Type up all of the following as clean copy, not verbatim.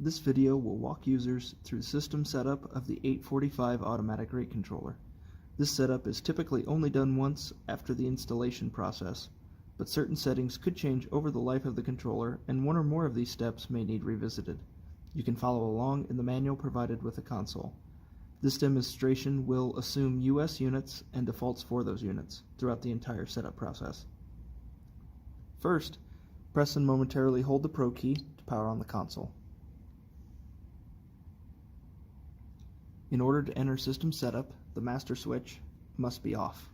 This video will walk users through the system setup of the 845 automatic rate controller. This setup is typically only done once after the installation process, but certain settings could change over the life of the controller, and one or more of these steps may need revisited. You can follow along in the manual provided with the console. This demonstration will assume US units and defaults for those units throughout the entire setup process. First, press and momentarily hold the Pro key to power on the console. In order to enter system setup, the master switch must be off.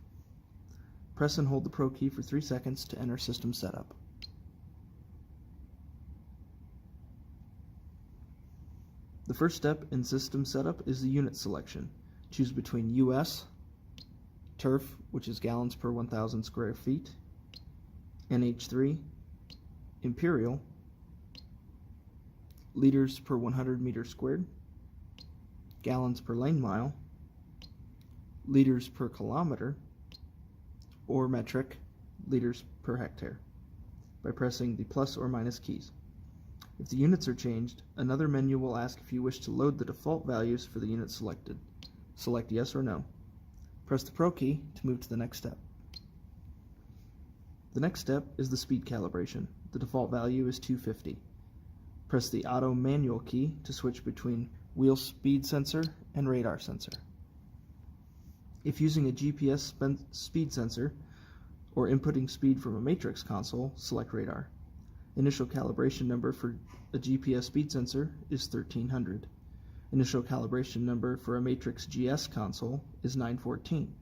Press and hold the Pro key for 3 seconds to enter system setup. The first step in system setup is the unit selection. Choose between US, turf, which is gallons per 1,000 square feet, NH3, imperial, liters per 100 meters squared, gallons per lane mile, liters per kilometer, or metric, liters per hectare, by pressing the plus or minus keys. If the units are changed, another menu will ask if you wish to load the default values for the unit selected. Select yes or no. Press the Pro key to move to the next step. The next step is the speed calibration. The default value is 250. Press the Auto Manual key to switch between wheel speed sensor and radar sensor. If using a GPS speed sensor or inputting speed from a matrix console, select radar. Initial calibration number for a GPS speed sensor is 1300. Initial calibration number for a matrix GS console is 914.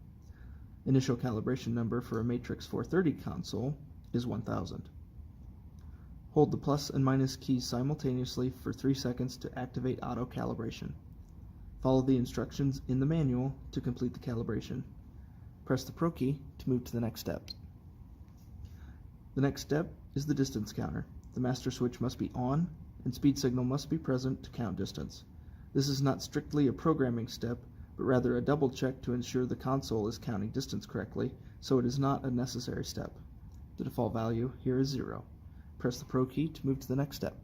Initial calibration number for a matrix 430 console is 1000. Hold the plus and minus keys simultaneously for 3 seconds to activate auto calibration. Follow the instructions in the manual to complete the calibration. Press the Pro key to move to the next step. The next step is the distance counter. The master switch must be on and speed signal must be present to count distance. This is not strictly a programming step, but rather a double check to ensure the console is counting distance correctly, so it is not a necessary step. The default value here is 0. Press the Pro key to move to the next step.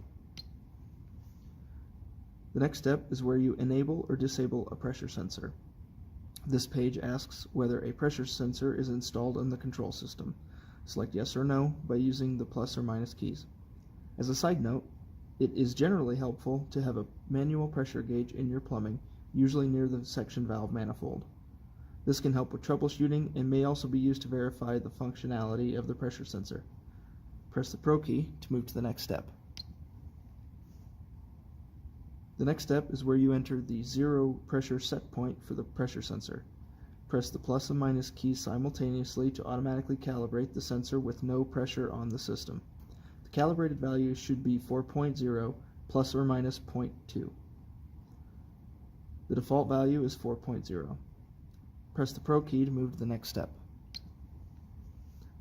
The next step is where you enable or disable a pressure sensor. This page asks whether a pressure sensor is installed on the control system. Select yes or no by using the plus or minus keys. As a side note, it is generally helpful to have a manual pressure gauge in your plumbing, usually near the section valve manifold. This can help with troubleshooting and may also be used to verify the functionality of the pressure sensor. Press the Pro key to move to the next step. The next step is where you enter the 0 pressure set point for the pressure sensor. Press the plus and minus keys simultaneously to automatically calibrate the sensor with no pressure on the system. The calibrated value should be 4.0 plus or minus 0.2. The default value is 4.0. Press the Pro key to move to the next step.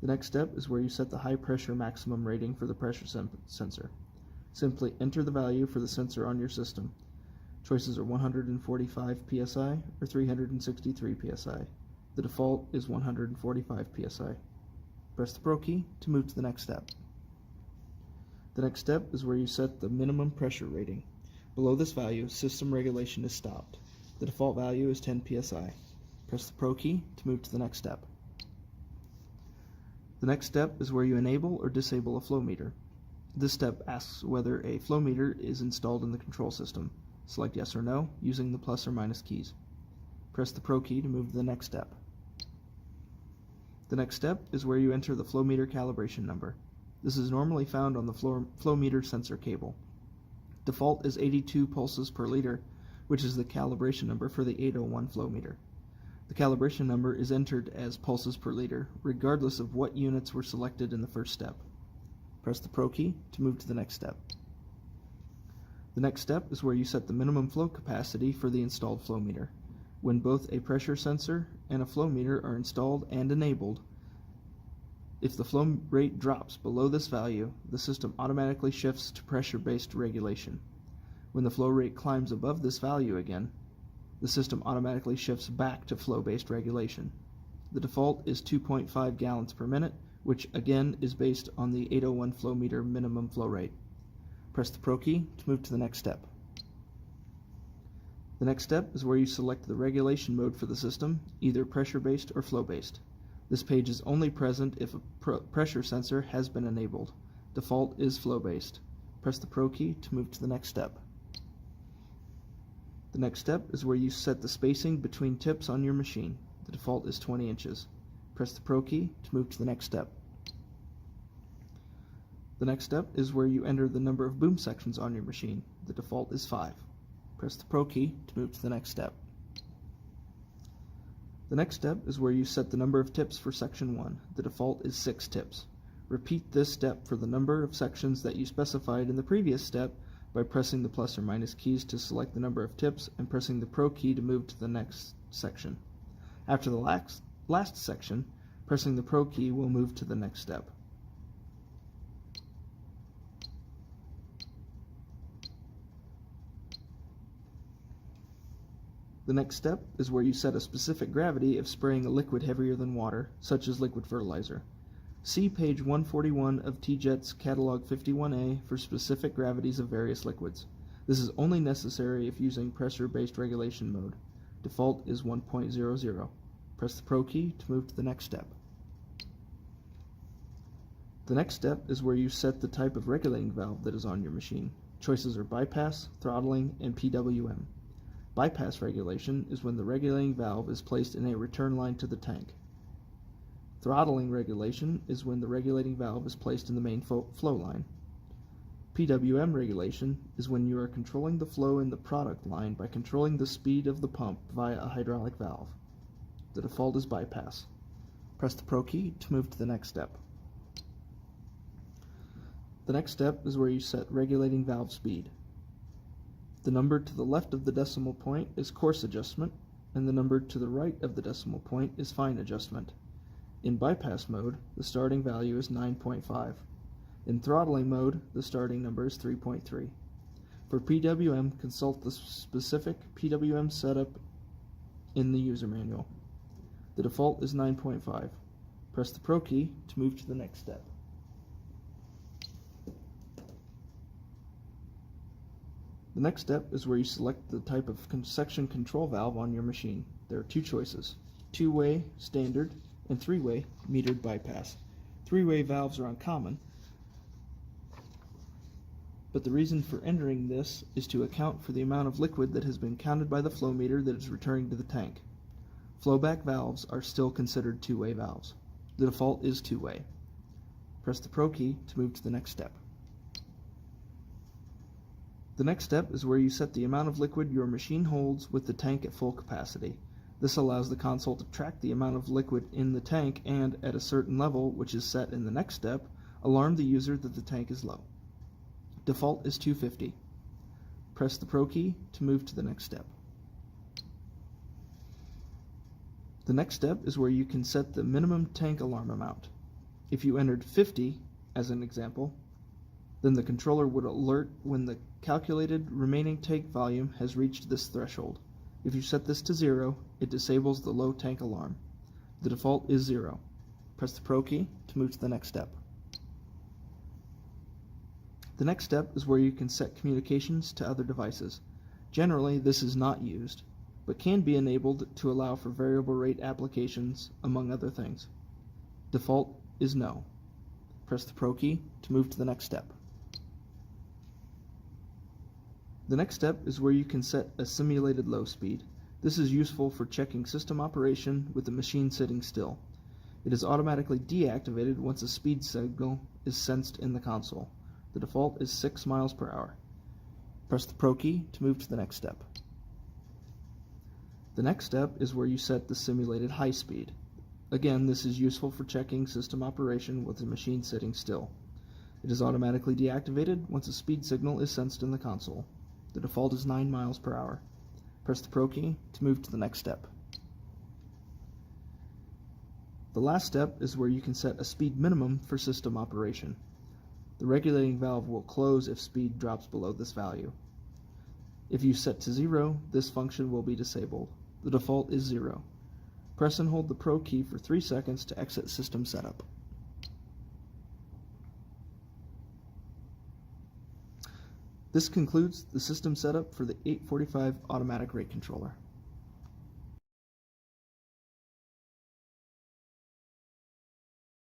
The next step is where you set the high pressure maximum rating for the pressure sensor. Simply enter the value for the sensor on your system. Choices are 145 psi or 363 psi. The default is 145 psi. Press the Pro key to move to the next step. The next step is where you set the minimum pressure rating. Below this value, system regulation is stopped. The default value is 10 psi. Press the Pro key to move to the next step. The next step is where you enable or disable a flow meter. This step asks whether a flow meter is installed in the control system. Select yes or no using the plus or minus keys. Press the Pro key to move to the next step. The next step is where you enter the flow meter calibration number. This is normally found on the flow meter sensor cable. Default is 82 pulses per liter, which is the calibration number for the 801 flow meter. The calibration number is entered as pulses per liter, regardless of what units were selected in the first step. Press the Pro key to move to the next step. The next step is where you set the minimum flow capacity for the installed flow meter. When both a pressure sensor and a flow meter are installed and enabled, if the flow rate drops below this value, the system automatically shifts to pressure-based regulation. When the flow rate climbs above this value again, the system automatically shifts back to flow-based regulation. The default is 2.5 gallons per minute, which again is based on the 801 flow meter minimum flow rate. Press the Pro key to move to the next step. The next step is where you select the regulation mode for the system, either pressure-based or flow-based. This page is only present if a pressure sensor has been enabled. Default is flow-based. Press the Pro key to move to the next step. The next step is where you set the spacing between tips on your machine. The default is 20 inches. Press the Pro key to move to the next step. The next step is where you enter the number of boom sections on your machine. The default is 5. Press the Pro key to move to the next step. The next step is where you set the number of tips for section 1. The default is 6 tips. Repeat this step for the number of sections that you specified in the previous step by pressing the plus or minus keys to select the number of tips and pressing the Pro key to move to the next section. After the last section, pressing the Pro key will move to the next step. The next step is where you set a specific gravity if spraying a liquid heavier than water, such as liquid fertilizer. See page 141 of TeeJet's Catalog 51A for specific gravities of various liquids. This is only necessary if using pressure-based regulation mode. Default is 1.00. Press the Pro key to move to the next step. The next step is where you set the type of regulating valve that is on your machine. Choices are bypass, throttling, and PWM. Bypass regulation is when the regulating valve is placed in a return line to the tank. Throttling regulation is when the regulating valve is placed in the main flow line. PWM regulation is when you are controlling the flow in the product line by controlling the speed of the pump via a hydraulic valve. The default is bypass. Press the Pro key to move to the next step. The next step is where you set regulating valve speed. The number to the left of the decimal point is coarse adjustment, and the number to the right of the decimal point is fine adjustment. In bypass mode, the starting value is 9.5. In throttling mode, the starting number is 3.3. For PWM, consult the specific PWM setup in the user manual. The default is 9.5. Press the Pro key to move to the next step. The next step is where you select the type of section control valve on your machine. There are two choices: two-way standard and three-way metered bypass. Three-way valves are uncommon, but the reason for entering this is to account for the amount of liquid that has been counted by the flow meter that is returning to the tank. Flowback valves are still considered two-way valves. The default is two-way. Press the Pro key to move to the next step. The next step is where you set the amount of liquid your machine holds with the tank at full capacity. This allows the console to track the amount of liquid in the tank and, at a certain level, which is set in the next step, alarm the user that the tank is low. Default is 250. Press the Pro key to move to the next step. The next step is where you can set the minimum tank alarm amount. If you entered 50, as an example, then the controller would alert when the calculated remaining tank volume has reached this threshold. If you set this to 0, it disables the low tank alarm. The default is 0. Press the Pro key to move to the next step. The next step is where you can set communications to other devices. Generally, this is not used, but can be enabled to allow for variable rate applications, among other things. Default is no. Press the Pro key to move to the next step. The next step is where you can set a simulated low speed. This is useful for checking system operation with the machine sitting still. It is automatically deactivated once a speed signal is sensed in the console. The default is 6 miles per hour. Press the Pro key to move to the next step. The next step is where you set the simulated high speed. Again, this is useful for checking system operation with the machine sitting still. It is automatically deactivated once a speed signal is sensed in the console. The default is 9 miles per hour. Press the Pro key to move to the next step. The last step is where you can set a speed minimum for system operation. The regulating valve will close if speed drops below this value. If you set to 0, this function will be disabled. The default is 0. Press and hold the Pro key for 3 seconds to exit system setup. This concludes the system setup for the 845 automatic rate controller.